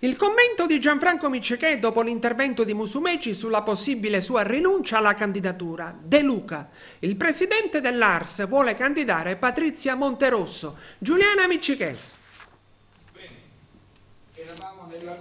Il commento di Gianfranco Miccichè dopo l'intervento di Musumeci sulla possibile sua rinuncia alla candidatura. De Luca. Il presidente dell'Ars vuole candidare Patrizia Monterosso. Giuliana Miccichè.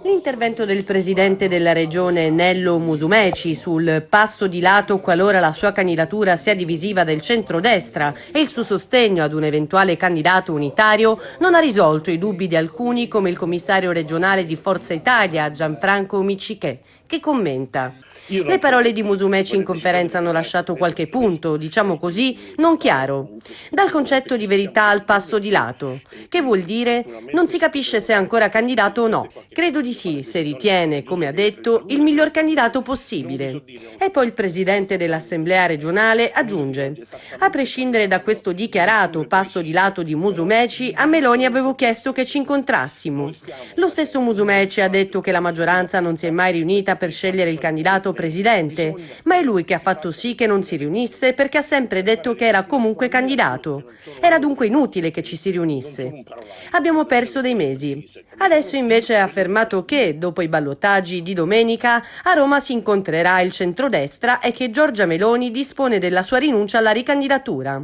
L'intervento del presidente della regione Nello Musumeci sul passo di lato qualora la sua candidatura sia divisiva del centrodestra e il suo sostegno ad un eventuale candidato unitario non ha risolto i dubbi di alcuni come il commissario regionale di Forza Italia Gianfranco Miccichè, che commenta: le parole di Musumeci in conferenza hanno lasciato qualche punto, diciamo così, non chiaro. Dal concetto di verità al passo di lato. Che vuol dire? Non si capisce se è ancora candidato o no. Credo di sì, se ritiene, come ha detto, il miglior candidato possibile. E poi il presidente dell'Assemblea regionale aggiunge: a prescindere da questo dichiarato passo di lato di Musumeci, a Meloni avevo chiesto che ci incontrassimo. Lo stesso Musumeci ha detto che la maggioranza non si è mai riunita per scegliere il candidato presidente, ma è lui che ha fatto sì che non si riunisse perché ha sempre detto che era comunque candidato. Era dunque inutile che ci si riunisse. Abbiamo perso dei mesi. Adesso invece ha affermato che, dopo i ballottaggi di domenica, a Roma si incontrerà il centrodestra e che Giorgia Meloni dispone della sua rinuncia alla ricandidatura.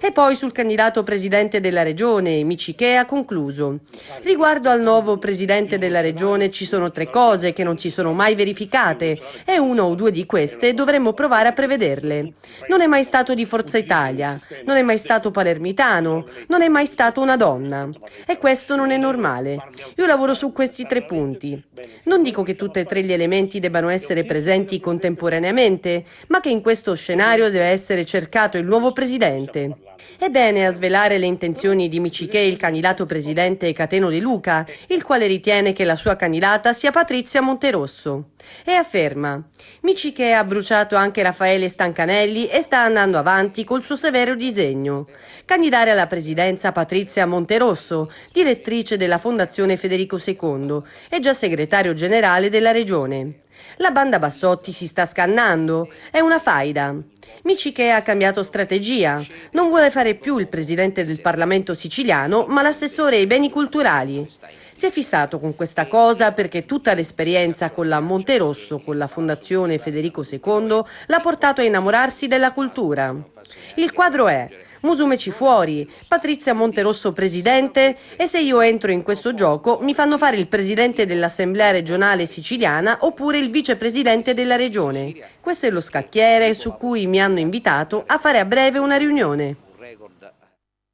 E poi sul candidato presidente della regione, Miccichè, ha concluso: riguardo al nuovo presidente della regione ci sono 3 cose che non si sono mai verificate e 1 o 2 di queste dovremmo provare a prevederle. Non è mai stato di Forza Italia, non è mai stato palermitano, non è mai stato una donna. E questo non è normale. Io lavoro su questi 3 punti. Non dico che tutti e 3 gli elementi debbano essere presenti contemporaneamente, ma che in questo scenario deve essere cercato il nuovo presidente. Ebbene, a svelare le intenzioni di Miccichè il candidato presidente Cateno De Luca, il quale ritiene che la sua candidata sia Patrizia Monterosso. E afferma: Miccichè ha bruciato anche Raffaele Stancanelli e sta andando avanti col suo severo disegno. Candidare alla presidenza Patrizia Monterosso, direttrice della Fondazione Federico II e già segretario generale della regione. La banda Bassotti si sta scannando, è una faida. Miccichè ha cambiato strategia, non vuole fare più il presidente del Parlamento siciliano, ma l'assessore ai beni culturali. Si è fissato con questa cosa perché tutta l'esperienza con la Monterosso, con la Fondazione Federico II, l'ha portato a innamorarsi della cultura. Il quadro è: Musumeci fuori, Patrizia Monterosso presidente, e se io entro in questo gioco mi fanno fare il presidente dell'Assemblea regionale siciliana oppure il vicepresidente della regione. Questo è lo scacchiere su cui mi hanno invitato a fare a breve una riunione.